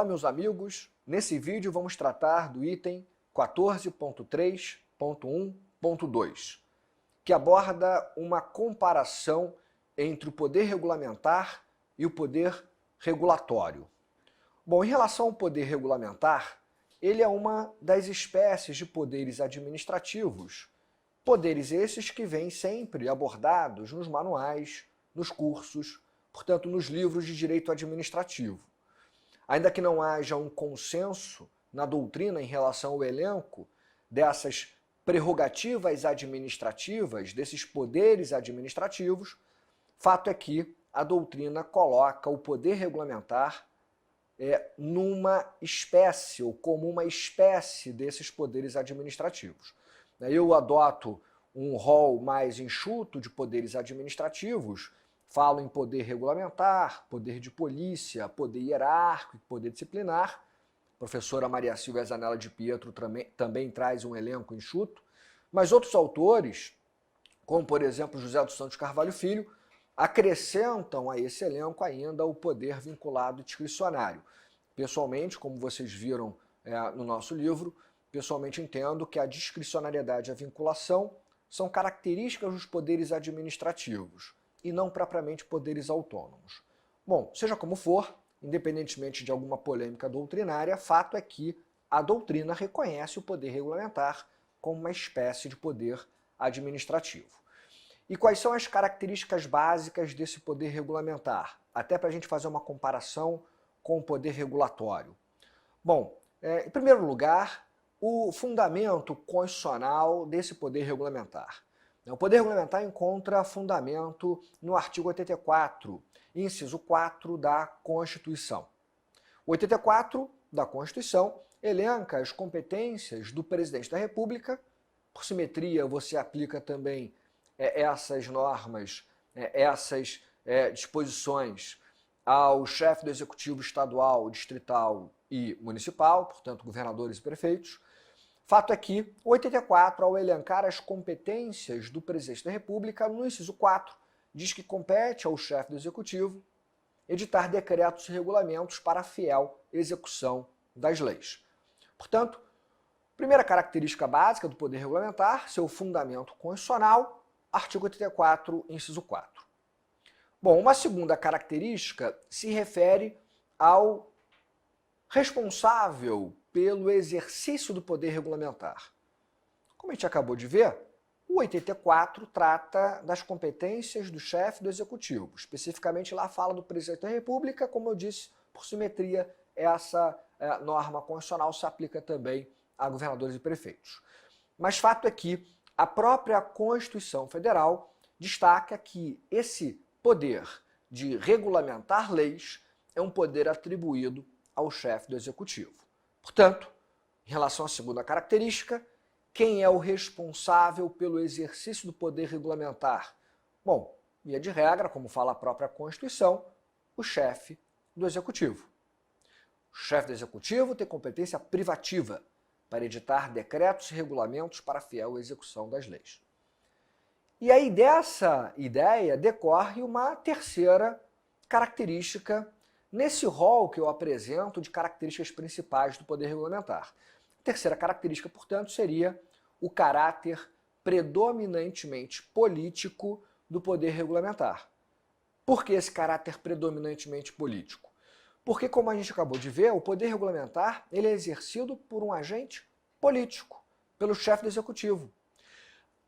Olá, meus amigos. Nesse vídeo vamos tratar do item 14.3.1.2, que aborda uma comparação entre o poder regulamentar e o poder regulatório. Bom, em relação ao poder regulamentar, ele é uma das espécies de poderes administrativos, poderes esses que vêm sempre abordados nos manuais, nos cursos, portanto, nos livros de direito administrativo. Ainda que não haja um consenso na doutrina em relação ao elenco dessas prerrogativas administrativas, desses poderes administrativos, fato é que a doutrina coloca o poder regulamentar numa espécie, ou como uma espécie desses poderes administrativos. Eu adoto um rol mais enxuto de poderes administrativos, falo em poder regulamentar, poder de polícia, poder hierárquico, poder disciplinar. A professora Maria Silvia Zanella de Pietro também traz um elenco enxuto, mas outros autores, como por exemplo José dos Santos Carvalho Filho, acrescentam a esse elenco ainda o poder vinculado e discricionário. Pessoalmente, como vocês viram no nosso livro, pessoalmente entendo que a discricionariedade e a vinculação são características dos poderes administrativos e não propriamente poderes autônomos. Bom, seja como for, independentemente de alguma polêmica doutrinária, fato é que a doutrina reconhece o poder regulamentar como uma espécie de poder administrativo. E quais são as características básicas desse poder regulamentar? Até para a gente fazer uma comparação com o poder regulatório. Bom, em primeiro lugar, o fundamento constitucional desse poder regulamentar. O poder regulamentar encontra fundamento no artigo 84, inciso 4 da Constituição. O 84 da Constituição elenca as competências do presidente da República. Por simetria, você aplica também essas normas, essas disposições ao chefe do executivo estadual, distrital e municipal, portanto, governadores e prefeitos. Fato é que o 84, ao elencar as competências do presidente da República, no inciso 4, diz que compete ao chefe do executivo editar decretos e regulamentos para a fiel execução das leis. Portanto, primeira característica básica do poder regulamentar, seu fundamento constitucional, artigo 84, inciso 4. Bom, uma segunda característica se refere ao responsável pelo exercício do poder regulamentar. Como a gente acabou de ver, o 84 trata das competências do chefe do executivo. Especificamente lá fala do presidente da República, como eu disse, por simetria, essa norma constitucional se aplica também a governadores e prefeitos. Mas fato é que a própria Constituição Federal destaca que esse poder de regulamentar leis é um poder atribuído ao chefe do executivo. Portanto, em relação à segunda característica, quem é o responsável pelo exercício do poder regulamentar? Bom, via de regra, como fala a própria Constituição, o chefe do executivo. O chefe do executivo tem competência privativa para editar decretos e regulamentos para a fiel execução das leis. E aí dessa ideia decorre uma terceira característica nesse rol que eu apresento de características principais do poder regulamentar. A terceira característica, portanto, seria o caráter predominantemente político do poder regulamentar. Por que esse caráter predominantemente político? Porque, como a gente acabou de ver, o poder regulamentar ele é exercido por um agente político, pelo chefe do executivo.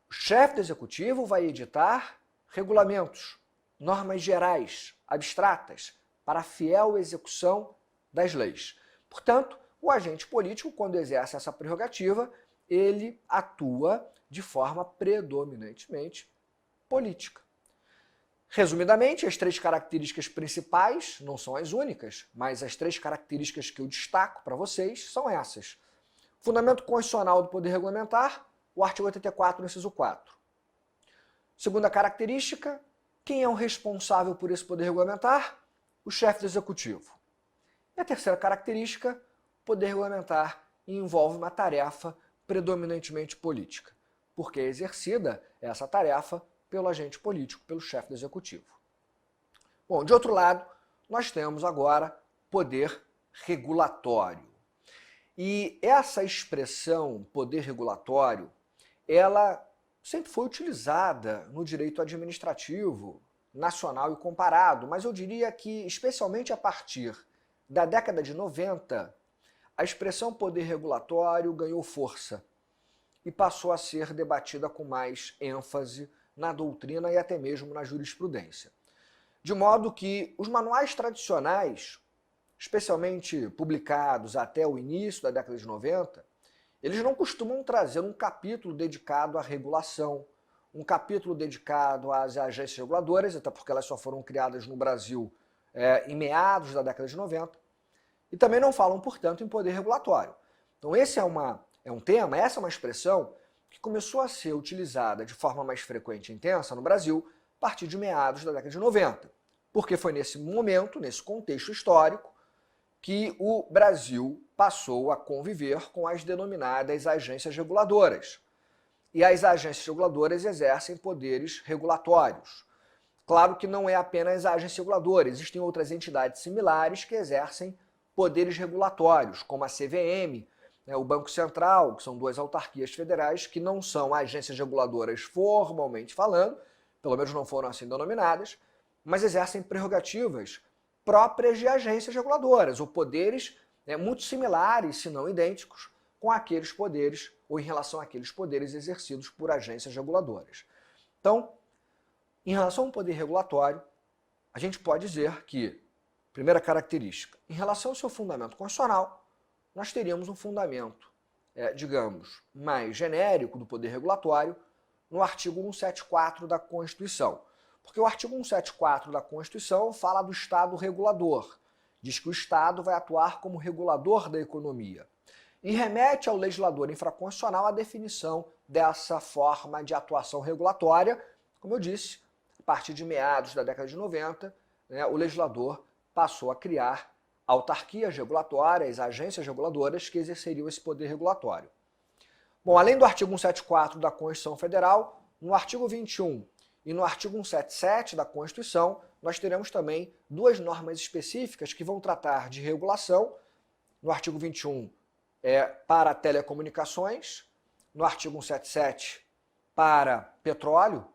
O chefe do executivo vai editar regulamentos, normas gerais, abstratas, para a fiel execução das leis. Portanto, o agente político, quando exerce essa prerrogativa, ele atua de forma predominantemente política. Resumidamente, as três características principais, não são as únicas, mas as três características que eu destaco para vocês são essas. Fundamento constitucional do poder regulamentar, o artigo 84, inciso 4. Segunda característica, quem é o responsável por esse poder regulamentar? O chefe do executivo. E a terceira característica, o poder regulamentar envolve uma tarefa predominantemente política, porque é exercida essa tarefa pelo agente político, pelo chefe do executivo. Bom, de outro lado, nós temos agora poder regulatório. E essa expressão poder regulatório, ela sempre foi utilizada no direito administrativo, nacional e comparado, mas eu diria que, especialmente a partir da década de 90, a expressão poder regulatório ganhou força e passou a ser debatida com mais ênfase na doutrina e até mesmo na jurisprudência. De modo que os manuais tradicionais, especialmente publicados até o início da década de 90, eles não costumam trazer um capítulo dedicado à regulação, um capítulo dedicado às agências reguladoras, até porque elas só foram criadas no Brasil em meados da década de 90, e também não falam, portanto, em poder regulatório. Então esse é um tema, essa é uma expressão que começou a ser utilizada de forma mais frequente e intensa no Brasil a partir de meados da década de 90, porque foi nesse momento, nesse contexto histórico, que o Brasil passou a conviver com as denominadas agências reguladoras. E as agências reguladoras exercem poderes regulatórios. Claro que não é apenas a agência reguladora, existem outras entidades similares que exercem poderes regulatórios, como a CVM, o Banco Central, que são duas autarquias federais que não são agências reguladoras formalmente falando, pelo menos não foram assim denominadas, mas exercem prerrogativas próprias de agências reguladoras, ou poderes muito similares, se não idênticos, com aqueles poderes, ou em relação àqueles poderes exercidos por agências reguladoras. Então, em relação ao poder regulatório, a gente pode dizer que, primeira característica, em relação ao seu fundamento constitucional, nós teríamos um fundamento, digamos, mais genérico do poder regulatório no artigo 174 da Constituição. Porque o artigo 174 da Constituição fala do Estado regulador, diz que o Estado vai atuar como regulador da economia e remete ao legislador infraconstitucional a definição dessa forma de atuação regulatória. Como eu disse, a partir de meados da década de 90, o legislador passou a criar autarquias regulatórias, agências reguladoras que exerceriam esse poder regulatório. Bom, além do artigo 174 da Constituição Federal, no artigo 21 e no artigo 177 da Constituição, nós teremos também duas normas específicas que vão tratar de regulação. No artigo 21, para telecomunicações, no artigo 177, para petróleo.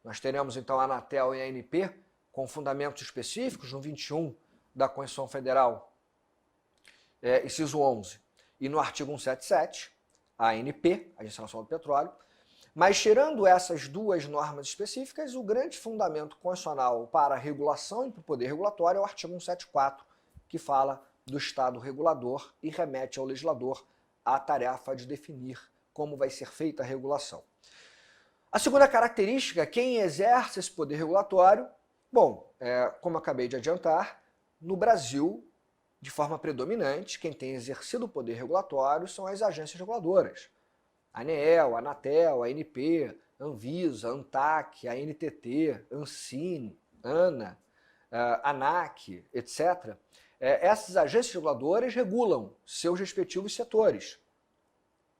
Nós teremos então a Anatel e a ANP com fundamentos específicos no 21 da Constituição Federal, inciso 11, e no artigo 177, a ANP, Agência Nacional do Petróleo. Mas, tirando essas duas normas específicas, o grande fundamento constitucional para a regulação e para o poder regulatório é o artigo 174, que fala do Estado regulador e remete ao legislador a tarefa de definir como vai ser feita a regulação. A segunda característica, quem exerce esse poder regulatório, bom, como acabei de adiantar, no Brasil, de forma predominante, quem tem exercido o poder regulatório são as agências reguladoras. A ANEEL, a Anatel, a ANP, Anvisa, ANTAC, a NTT, Ancine, ANA, ANAC, etc. Essas agências reguladoras regulam seus respectivos setores.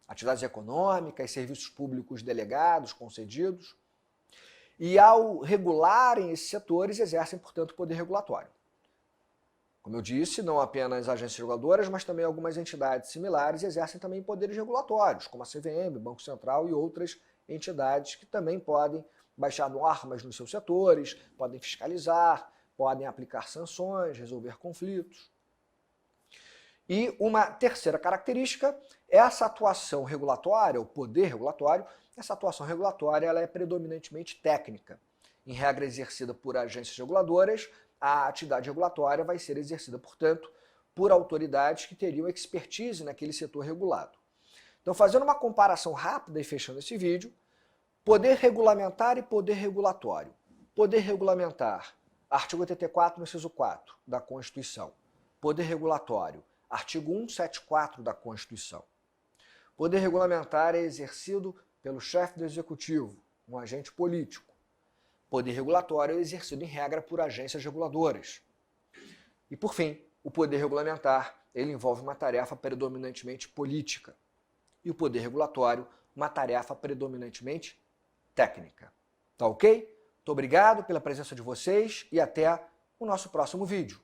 Atividades econômicas, serviços públicos delegados, concedidos. E ao regularem esses setores, exercem, portanto, poder regulatório. Como eu disse, não apenas agências reguladoras, mas também algumas entidades similares exercem também poderes regulatórios, como a CVM, Banco Central e outras entidades que também podem baixar normas nos seus setores, podem fiscalizar, podem aplicar sanções, resolver conflitos. E uma terceira característica, essa atuação regulatória, o poder regulatório, essa atuação regulatória ela é predominantemente técnica. Em regra exercida por agências reguladoras, a atividade regulatória vai ser exercida, portanto, por autoridades que teriam expertise naquele setor regulado. Então, fazendo uma comparação rápida e fechando esse vídeo, poder regulamentar e poder regulatório. Poder regulamentar, artigo 84, inciso 4 da Constituição. Poder regulatório, artigo 174 da Constituição. Poder regulamentar é exercido pelo chefe do Executivo, um agente político. Poder regulatório é exercido em regra por agências reguladoras. E por fim, o poder regulamentar, ele envolve uma tarefa predominantemente política. E o poder regulatório, uma tarefa predominantemente técnica. Tá ok? Muito obrigado pela presença de vocês e até o nosso próximo vídeo.